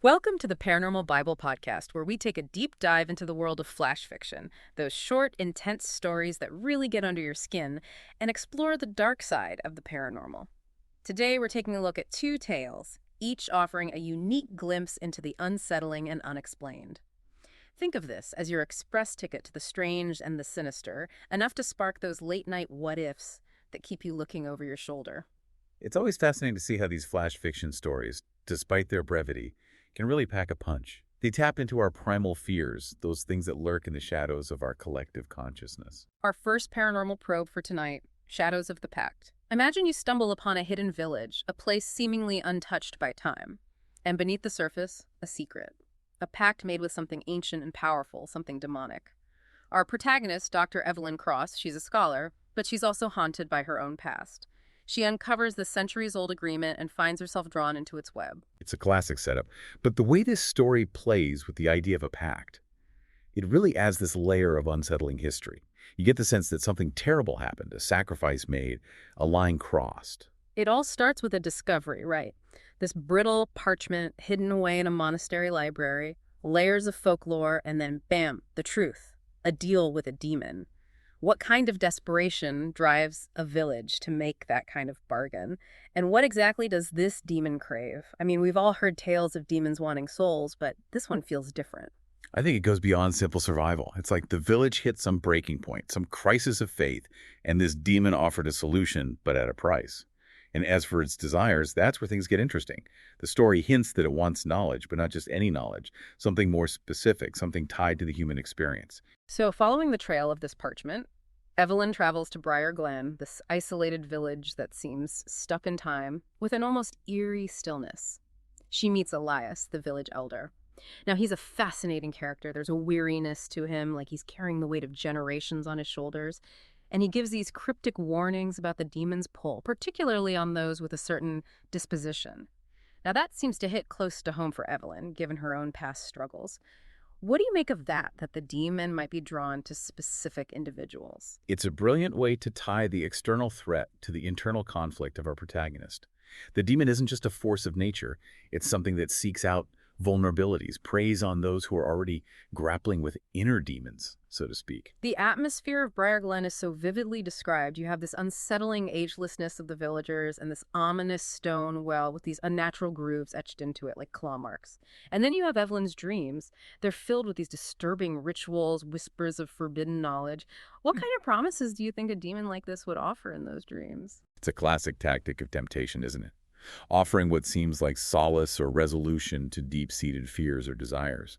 Welcome to the Paranormal Bible Podcast, where we take a deep dive into the world of flash fiction, those short, intense stories that really get under your skin, and explore the dark side of the paranormal. Today, we're taking a look at two tales, each offering a unique glimpse into the unsettling and unexplained. Think of this as your express ticket to the strange and the sinister, enough to spark those late-night what-ifs that keep you looking over your shoulder. It's always fascinating to see how these flash fiction stories, despite their brevity, can really pack a punch. They tap into our primal fears, those things that lurk in the shadows of our collective consciousness. Our first paranormal probe for tonight, Shadows of the Pact. Imagine you stumble upon a hidden village, a place seemingly untouched by time. And beneath the surface, a secret. A pact made with something ancient and powerful, something demonic. Our protagonist, Dr. Evelyn Cross, she's a scholar, but she's also haunted by her own past. She uncovers the centuries-old agreement and finds herself drawn into its web. It's a classic setup, but the way this story plays with the idea of a pact, it really adds this layer of unsettling history. You get the sense that something terrible happened, a sacrifice made, a line crossed. It all starts with a discovery, right? This brittle parchment hidden away in a monastery library, layers of folklore, and then bam, the truth. A deal with a demon. What kind of desperation drives a village to make that kind of bargain? And what exactly does this demon crave? I mean, we've all heard tales of demons wanting souls, but this one feels different. I think it goes beyond simple survival. It's like the village hit some breaking point, some crisis of faith, and this demon offered a solution, but at a price. And as for its desires, that's where things get interesting. The story hints that it wants knowledge, but not just any knowledge, something more specific, something tied to the human experience. So following the trail of this parchment, Evelyn travels to Briar Glen, this isolated village that seems stuck in time, with an almost eerie stillness. She meets Elias, the village elder. Now, he's a fascinating character. There's a weariness to him, like he's carrying the weight of generations on his shoulders. And he gives these cryptic warnings about the demon's pull, particularly on those with a certain disposition. Now, that seems to hit close to home for Evelyn, given her own past struggles. What do you make of that the demon might be drawn to specific individuals? It's a brilliant way to tie the external threat to the internal conflict of our protagonist. The demon isn't just a force of nature, it's something that seeks out vulnerabilities, preys on those who are already grappling with inner demons, so to speak. The atmosphere of Briar Glen is so vividly described. You have this unsettling agelessness of the villagers and this ominous stone well with these unnatural grooves etched into it like claw marks. And then you have Evelyn's dreams. They're filled with these disturbing rituals, whispers of forbidden knowledge. What kind of promises do you think a demon like this would offer in those dreams? It's a classic tactic of temptation, isn't it? Offering what seems like solace or resolution to deep-seated fears or desires.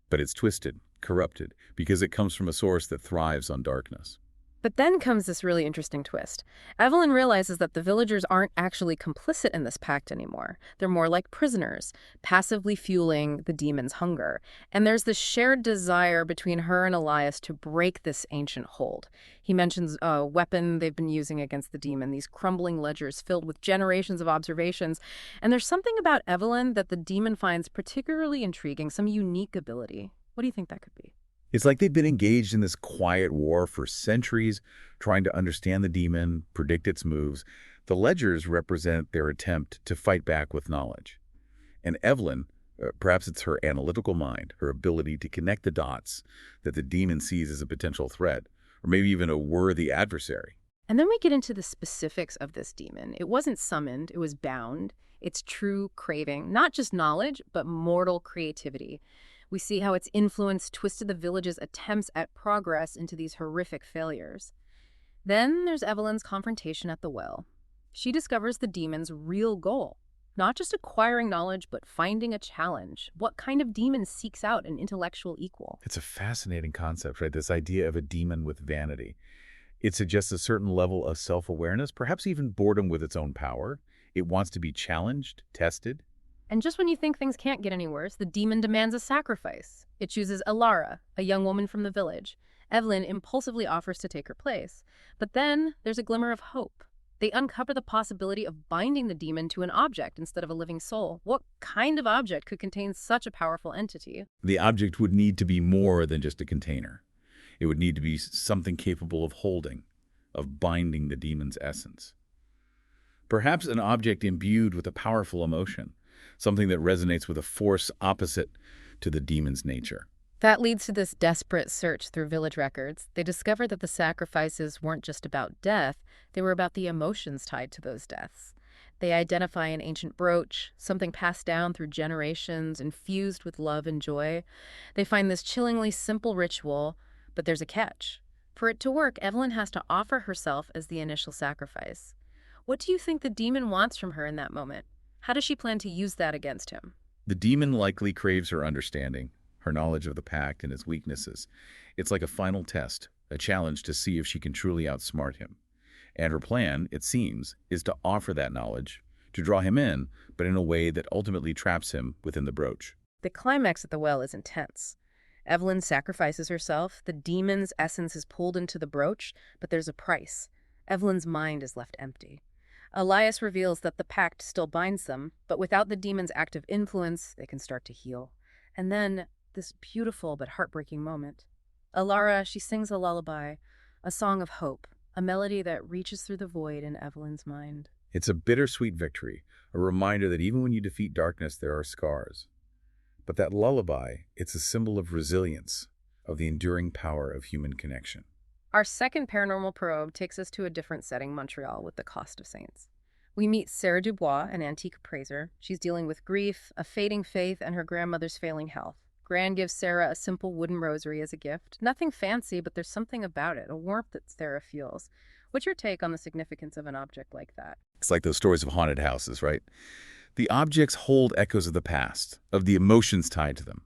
But it's twisted, corrupted, because it comes from a source that thrives on darkness. But then comes this really interesting twist. Evelyn realizes that the villagers aren't actually complicit in this pact anymore. They're more like prisoners, passively fueling the demon's hunger. And there's this shared desire between her and Elias to break this ancient hold. He mentions a weapon they've been using against the demon, these crumbling ledgers filled with generations of observations. And there's something about Evelyn that the demon finds particularly intriguing, some unique ability. What do you think that could be? It's like they've been engaged in this quiet war for centuries, trying to understand the demon, predict its moves. The ledgers represent their attempt to fight back with knowledge. And Evelyn, perhaps it's her analytical mind, her ability to connect the dots that the demon sees as a potential threat, or maybe even a worthy adversary. And then we get into the specifics of this demon. It wasn't summoned, it was bound. Its true craving, not just knowledge, but mortal creativity. We see how its influence twisted the village's attempts at progress into these horrific failures. Then there's Evelyn's confrontation at the well. She discovers the demon's real goal, not just acquiring knowledge, but finding a challenge. What kind of demon seeks out an intellectual equal? It's a fascinating concept, right? This idea of a demon with vanity. It suggests a certain level of self-awareness, perhaps even boredom with its own power. It wants to be challenged, tested. And just when you think things can't get any worse, the demon demands a sacrifice. It chooses Alara, a young woman from the village. Evelyn impulsively offers to take her place. But then there's a glimmer of hope. They uncover the possibility of binding the demon to an object instead of a living soul. What kind of object could contain such a powerful entity? The object would need to be more than just a container. It would need to be something capable of holding, of binding the demon's essence. Perhaps an object imbued with a powerful emotion, something that resonates with a force opposite to the demon's nature. That leads to this desperate search through village records. They discover that the sacrifices weren't just about death, they were about the emotions tied to those deaths. They identify an ancient brooch, something passed down through generations, infused with love and joy. They find this chillingly simple ritual, but there's a catch. For it to work, Evelyn has to offer herself as the initial sacrifice. What do you think the demon wants from her in that moment? How does she plan to use that against him? The demon likely craves her understanding, her knowledge of the pact and his weaknesses. It's like a final test, a challenge to see if she can truly outsmart him. And her plan, it seems, is to offer that knowledge, to draw him in, but in a way that ultimately traps him within the brooch. The climax at the well is intense. Evelyn sacrifices herself, the demon's essence is pulled into the brooch, but there's a price. Evelyn's mind is left empty. Elias reveals that the pact still binds them, but without the demon's active influence, they can start to heal. And then, this beautiful but heartbreaking moment. Alara, she sings a lullaby, a song of hope, a melody that reaches through the void in Evelyn's mind. It's a bittersweet victory, a reminder that even when you defeat darkness, there are scars. But that lullaby, it's a symbol of resilience, of the enduring power of human connection. Our second paranormal probe takes us to a different setting, Montreal, with the Cost of Saints. We meet Sarah Dubois, an antique appraiser. She's dealing with grief, a fading faith, and her grandmother's failing health. Gran gives Sarah a simple wooden rosary as a gift. Nothing fancy, but there's something about it, a warmth that Sarah feels. What's your take on the significance of an object like that? It's like those stories of haunted houses, right? The objects hold echoes of the past, of the emotions tied to them.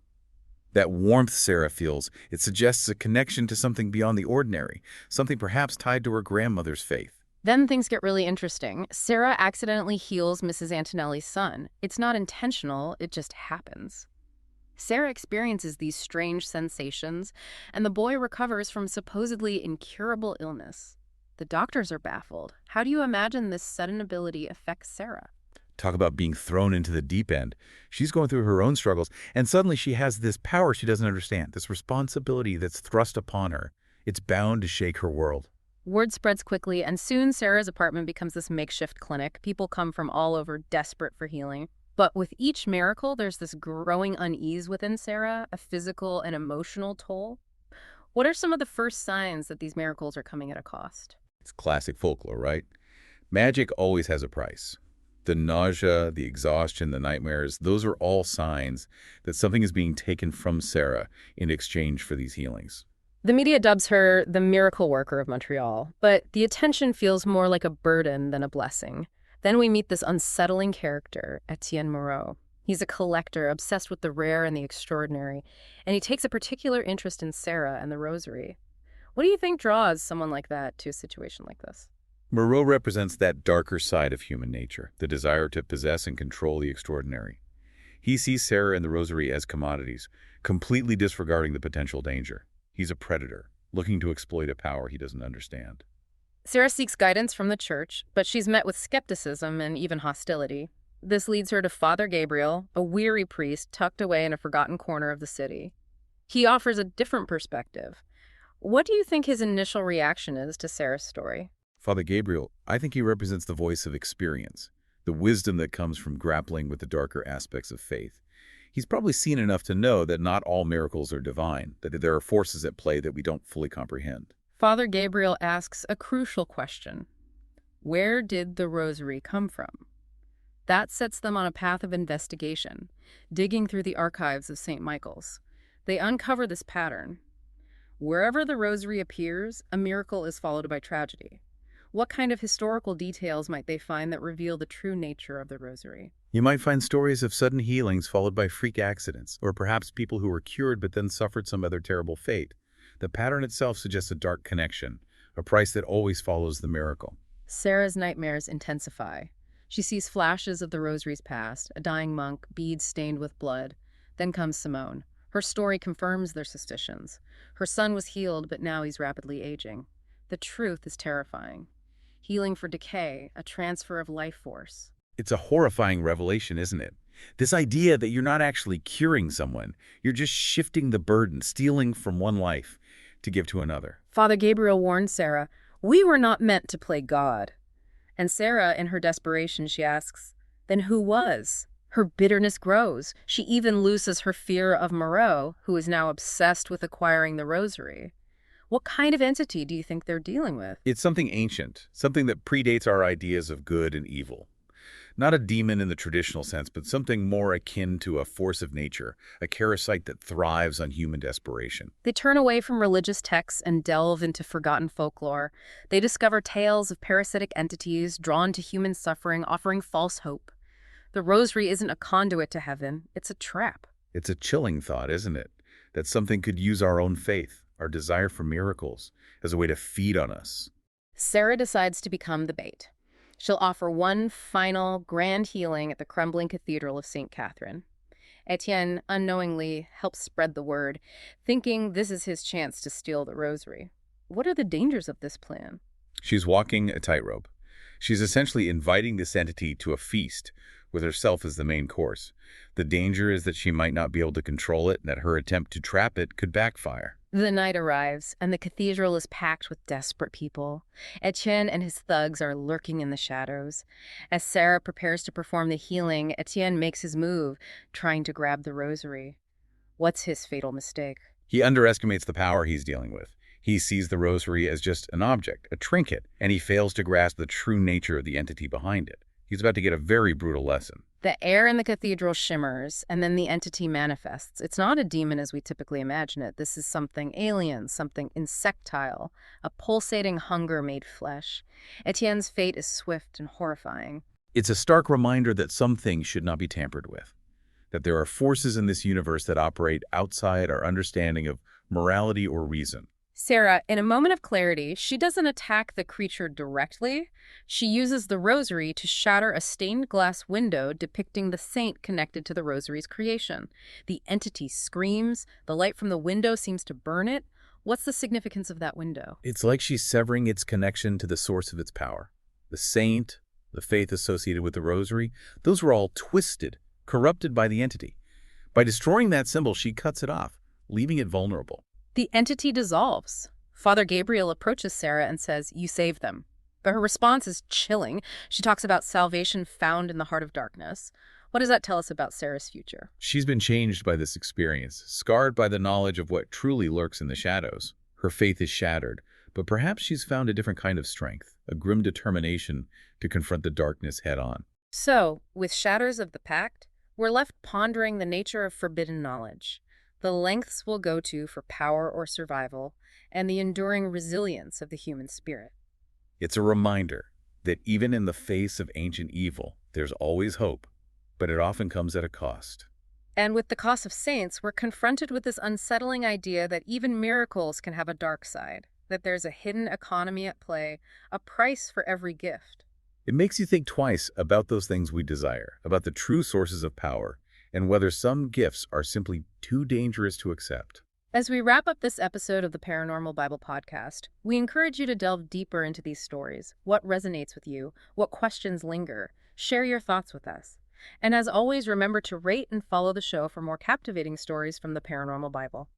That warmth Sarah feels, it suggests a connection to something beyond the ordinary, something perhaps tied to her grandmother's faith. Then things get really interesting. Sarah accidentally heals Mrs. Antonelli's son. It's not intentional, it just happens. Sarah experiences these strange sensations, and the boy recovers from supposedly incurable illness. The doctors are baffled. How do you imagine this sudden ability affects Sarah? Talk about being thrown into the deep end. She's going through her own struggles, and suddenly she has this power she doesn't understand, this responsibility that's thrust upon her. It's bound to shake her world. Word spreads quickly, and soon Sarah's apartment becomes this makeshift clinic. People come from all over, desperate for healing. But with each miracle, there's this growing unease within Sarah, a physical and emotional toll. What are some of the first signs that these miracles are coming at a cost? It's classic folklore, right? Magic always has a price. The nausea, the exhaustion, the nightmares, those are all signs that something is being taken from Sarah in exchange for these healings. The media dubs her the miracle worker of Montreal, but the attention feels more like a burden than a blessing. Then we meet this unsettling character, Etienne Moreau. He's a collector obsessed with the rare and the extraordinary, and he takes a particular interest in Sarah and the rosary. What do you think draws someone like that to a situation like this? Moreau represents that darker side of human nature, the desire to possess and control the extraordinary. He sees Sarah and the rosary as commodities, completely disregarding the potential danger. He's a predator, looking to exploit a power he doesn't understand. Sarah seeks guidance from the church, but she's met with skepticism and even hostility. This leads her to Father Gabriel, a weary priest tucked away in a forgotten corner of the city. He offers a different perspective. What do you think his initial reaction is to Sarah's story? Father Gabriel, I think he represents the voice of experience, the wisdom that comes from grappling with the darker aspects of faith. He's probably seen enough to know that not all miracles are divine, that there are forces at play that we don't fully comprehend. Father Gabriel asks a crucial question. Where did the rosary come from? That sets them on a path of investigation, digging through the archives of St. Michael's. They uncover this pattern. Wherever the rosary appears, a miracle is followed by tragedy. What kind of historical details might they find that reveal the true nature of the rosary? You might find stories of sudden healings followed by freak accidents, or perhaps people who were cured but then suffered some other terrible fate. The pattern itself suggests a dark connection, a price that always follows the miracle. Sarah's nightmares intensify. She sees flashes of the rosary's past, a dying monk, beads stained with blood. Then comes Simone. Her story confirms their suspicions. Her son was healed, but now he's rapidly aging. The truth is terrifying. Healing for decay, a transfer of life force. It's a horrifying revelation, isn't it? This idea that you're not actually curing someone, you're just shifting the burden, stealing from one life to give to another. Father Gabriel warned Sarah, "We were not meant to play God." And Sarah, in her desperation, she asks, "Then who was?" Her bitterness grows. She even loses her fear of Moreau, who is now obsessed with acquiring the rosary. What kind of entity do you think they're dealing with? It's something ancient, something that predates our ideas of good and evil. Not a demon in the traditional sense, but something more akin to a force of nature, a parasite that thrives on human desperation. They turn away from religious texts and delve into forgotten folklore. They discover tales of parasitic entities drawn to human suffering, offering false hope. The rosary isn't a conduit to heaven, it's a trap. It's a chilling thought, isn't it? That something could use our own faith, our desire for miracles, as a way to feed on us. Sarah decides to become the bait. She'll offer one final grand healing at the crumbling Cathedral of St. Catherine. Etienne unknowingly helps spread the word, thinking this is his chance to steal the rosary. What are the dangers of this plan? She's walking a tightrope. She's essentially inviting this entity to a feast, with herself as the main course. The danger is that she might not be able to control it and that her attempt to trap it could backfire. The night arrives, and the cathedral is packed with desperate people. Etienne and his thugs are lurking in the shadows. As Sarah prepares to perform the healing, Etienne makes his move, trying to grab the rosary. What's his fatal mistake? He underestimates the power he's dealing with. He sees the rosary as just an object, a trinket, and he fails to grasp the true nature of the entity behind it. He's about to get a very brutal lesson. The air in the cathedral shimmers, and then the entity manifests. It's not a demon as we typically imagine it. This is something alien, something insectile, a pulsating hunger made flesh. Etienne's fate is swift and horrifying. It's a stark reminder that some things should not be tampered with, that there are forces in this universe that operate outside our understanding of morality or reason. Sarah, in a moment of clarity, she doesn't attack the creature directly. She uses the rosary to shatter a stained glass window depicting the saint connected to the rosary's creation. The entity screams. The light from the window seems to burn it. What's the significance of that window? It's like she's severing its connection to the source of its power. The saint, the faith associated with the rosary, those were all twisted, corrupted by the entity. By destroying that symbol, she cuts it off, leaving it vulnerable. The entity dissolves. Father Gabriel approaches Sarah and says, "You saved them." But her response is chilling. She talks about salvation found in the heart of darkness. What does that tell us about Sarah's future? She's been changed by this experience, scarred by the knowledge of what truly lurks in the shadows. Her faith is shattered, but perhaps she's found a different kind of strength, a grim determination to confront the darkness head-on. So, with Shatters of the Pact, we're left pondering the nature of forbidden knowledge, the lengths we'll go to for power or survival, and the enduring resilience of the human spirit. It's a reminder that even in the face of ancient evil, there's always hope, but it often comes at a cost. And with the cost of saints, we're confronted with this unsettling idea that even miracles can have a dark side, that there's a hidden economy at play, a price for every gift. It makes you think twice about those things we desire, about the true sources of power, and whether some gifts are simply too dangerous to accept. As we wrap up this episode of the Paranormal Bible Podcast, we encourage you to delve deeper into these stories. What resonates with you? What questions linger? Share your thoughts with us. And as always, remember to rate and follow the show for more captivating stories from the Paranormal Bible.